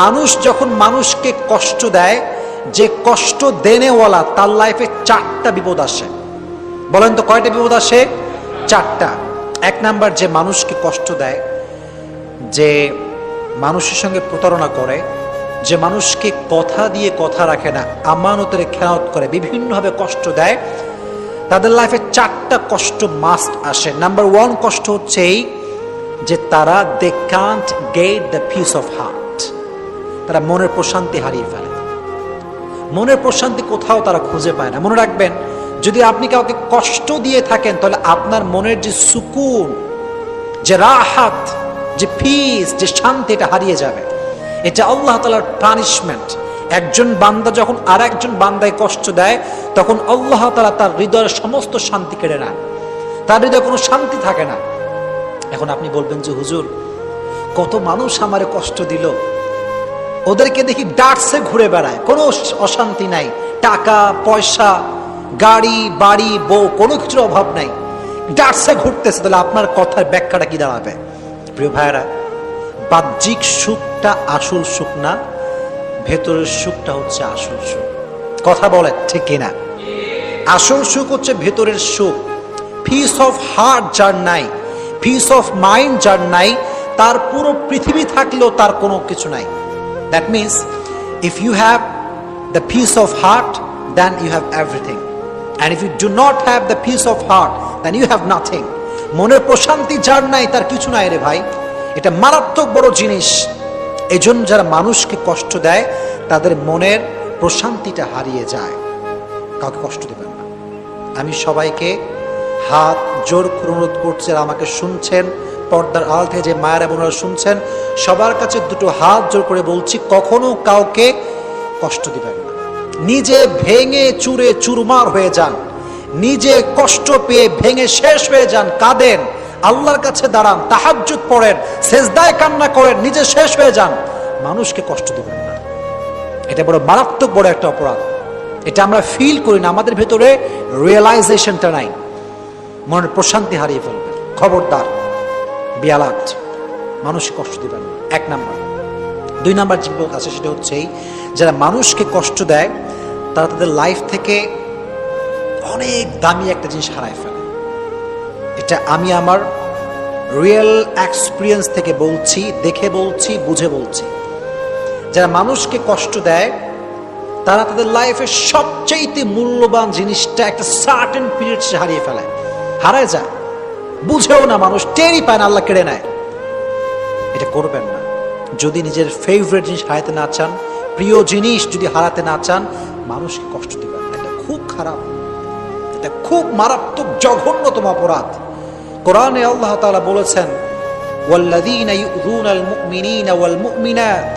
মানুষ যখন মানুষকে কষ্ট দেয়, যে কষ্ট দেনেওয়ালা তার লাইফে 4টা বিপদ আসে। বলেন তো কয়টা বিপদ আসে? 4টা। 1 নাম্বার, যে মানুষকে কষ্ট দেয়, যে মানুষের সঙ্গে প্রতারণা করে, যে মানুষকে কথা দিয়ে কথা রাখে না, আমানতের খেয়ানত করে, বিভিন্নভাবে কষ্ট দেয়, তাদের লাইফে 4টা কষ্ট মাস্ট আসে। নাম্বার 1 কষ্ট হচ্ছে এই যে তারা they can't get the peace of heart. তারা মনের প্রশান্তি হারিয়ে ফেলে। মনের প্রশান্তি কোথাও তারা খুঁজে পায় না। মনে রাখবেন, যদি আপনি কাউকে কষ্ট দিয়ে থাকেন তাহলে আপনার মনের যে সুকুন, যে রাহাত, যে পিস, যে শান্তি, এটা হারিয়ে যাবে। এটা আল্লাহ তাআলার পানিশমেন্ট। একজন বান্দা যখন আর একজন বান্দায় কষ্ট দেয়, তখন আল্লাহ তাআলা তার হৃদয়ের সমস্ত শান্তি কেড়ে নেন। তার হৃদয়ে কোনো শান্তি থাকে না। এখন আপনি বলবেন যে হুজুর, কত মানুষ আমারে কষ্ট দিল, ওদেরকে দেখি ডাটসে ঘুরে বেড়ায়, কোনো অশান্তি নাই, টাকা পয়সা, গাড়ি বাড়ি বউ, কোনো কিছুর অভাব নাই, ডাটসে ঘুরতেছে, তাহলে আপনার কথার ব্যাখ্যাটা কি দাঁড়াবে? প্রিয় ভাইয়েরা, বাহ্যিক সুখটা আসল সুখ না, ভেতরের সুখটা হচ্ছে আসল সুখ। কথা বলে ঠিক কিনা? আসল সুখ হচ্ছে ভেতরের সুখ। পিস অফ হার্ট যার নাই, পিস অফ মাইন্ড যার নাই, তার পুরো পৃথিবী থাকলেও তার কোনো কিছু নাই। That means if you have the peace of heart, then you have everything. And if you do not have the peace of heart, then you have nothing. মনের প্রশান্তি যার নাই তার কিছু নাই রে ভাই। এটা মারাত্মক বড় জিনিস। এজন্য যারা মানুষকে কষ্ট দেয় তাদের মনের প্রশান্তিটা হারিয়ে যায়। কাউকে কষ্ট দেবেন না। আমি সবাইকে হাত জোর করে অনুরোধ করছি, আর আমাকে শুনছেন পর্দার আড়াল থেকে যে মায়েরা বোনেরা শুনছেন, সবার কাছে দুটো হাত জোর করে বলছি, কখনো কাউকে কষ্ট দিবেন না। নিজে ভেঙে চুরে চুরমার হয়ে যান, নিজে কষ্ট পেয়ে ভেঙে শেষ হয়ে যান, কাঁদেন, আল্লাহর কাছে দাঁড়ান, তাহাজ্জুদ পড়েন, সেজদায় কান্না করেন, নিজে শেষ হয়ে যান, মানুষকে কষ্ট দিবেন না। এটা বড় মারাত্মক বড় একটা অপরাধ। এটা আমরা ফিল করি না, আমাদের ভেতরে রিয়েলাইজেশনটা নাই। মনের প্রশান্তি হারিয়ে ফেলবেন। খবরদার, বিয়ালাত, মানুষকে কষ্ট দিবেন না। 1 নাম্বার। 2 নাম্বার যে বিপদ আছে সেটা হচ্ছে যারা মানুষকে কষ্ট দেয় তারা তাদের লাইফ থেকে অনেক দামি একটা জিনিস হারায় ফেলে। এটা আমি আমার রিয়েল এক্সপিরিয়েন্স থেকে বলছি, দেখে বলছি, বুঝে বলছি। যারা মানুষকে কষ্ট দেয় তারা তাদের লাইফের সবচেয়ে মূল্যবান জিনিসটা একটা সার্টেন পিরিয়ড সে হারিয়ে ফেলে, হারায় যায়, বুঝেও না, মানুষ টেরই পায় না, আল্লাহ কেড়ে নেয়। এটা করবেন না। যদি নিজের ফেভারিট জিনিস হারাতে না চান, প্রিয় জিনিস যদি হারাতে না চান, মানুষকে কষ্ট দিবেন না। এটা খুব খারাপ, এটা খুব মারাত্মক জঘন্যতম অপরাধ। কোরআনে আল্লাহ তাআলা বলেছেন, ওয়াল্লাযীনা ইউযুনাল মুমিনিনা ওয়াল মুমিনাত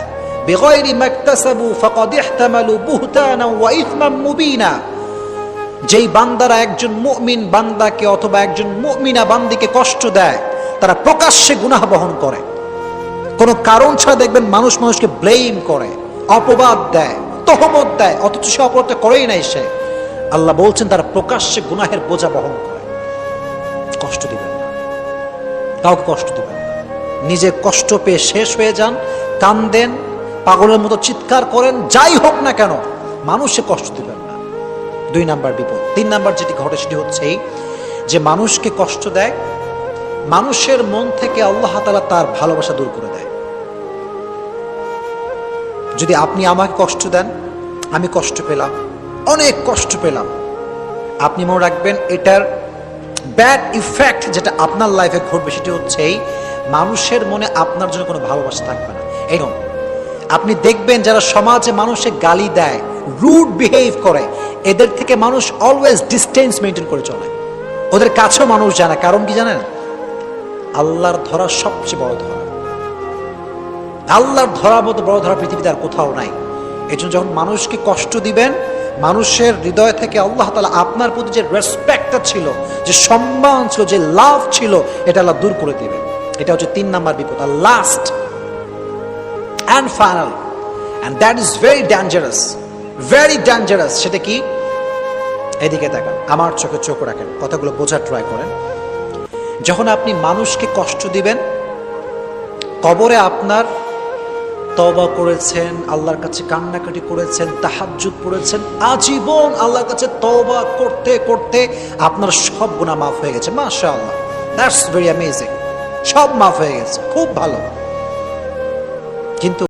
বিগাইরি মাকতাসাবু ফাকাদ ইহতামালু বুহতানান ওয়া ইসমান মুবিনা। যেই বান্দারা একজন মুমিন বান্দাকে অথবা একজন মুমিনা বান্দিকে কষ্ট দেয়, তারা প্রকাশ্যে গুনাহ বহন করে। কোনো কারণ ছাড়া দেখবেন মানুষ মানুষকে ব্লেম করে, অপবাদ দেয়, তহমত দেয়, অথচ সে অপরাধটা করেই নাই সে। আল্লাহ বলছেন তারা প্রকাশ্যে গুনাহের বোঝা বহন করে। কষ্ট দিবেন না, কাউকে কষ্ট দিবেন না। নিজে কষ্ট পেয়ে শেষ হয়ে যান, কান্দেন, পাগলের মতো চিৎকার করেন, যাই হোক না কেন, মানুষে কষ্ট দিবেন না। 2 নাম্বার বিপদ। 3 নাম্বার যেটি ঘটে সেটি হচ্ছে যে মানুষকে কষ্ট দেয়, মানুষের মন থেকে আল্লাহ তাআলা তার ভালোবাসা দূর করে দেয়। যদি আপনি আমাকে কষ্ট দেন, আমি কষ্ট পেলাম, অনেক কষ্ট পেলাম, আপনি মনে রাখবেন এটার ব্যাড ইফেক্ট যেটা আপনার লাইফে ঘটবে সেটি হচ্ছে মানুষের মনে আপনার জন্য কোনো ভালোবাসা থাকবে না। এরকম আপনি দেখবেন যারা সমাজে মানুষে গালি দেয়, রুড বিহেভ করে, এদের থেকে মানুষ অলওয়েজ ডিস্টেন্স মেনটেন করে চলে। ওদের কাছেও মানুষ জানে। কারণ কি জানেন? আল্লাহর ধরা সবচেয়ে বড় ধরা। আল্লাহর ধরার মতো বড় ধরা পৃথিবীতে আর কোথাও নাই। এই জন্য যখন মানুষকে কষ্ট দিবেন, মানুষের হৃদয় থেকে আল্লাহ তাআলা আপনার প্রতি যে রেসপেক্টটা ছিল, যে সম্মান ছিল, যে লাভ ছিল, এটা আল্লাহ দূর করে দিবেন। এটা হচ্ছে 3 নাম্বার বিপদ। আর last and final, and that is very dangerous, very dangerous। সেটা কি? এদিকে তাকান, আমার চোখে চোখ রাখেন, কথাগুলো বোঝার ট্রাই করেন। যখন আপনি মানুষকে কষ্ট দিবেন, কবরে আপনার তওবা করেছেন, আল্লাহর কাছে কান্নাকাটি করেছেন, তাহাজ্জুদ পড়েছেন, আজীবন আল্লাহর কাছে তওবা করতে করতে আপনার সব গুনাহ মাফ হয়ে গেছে। মাশাআল্লাহ, দ্যাটস ভেরি অ্যামেজিং। সব মাফ হয়ে গেছে, খুব ভালো। কিন্তু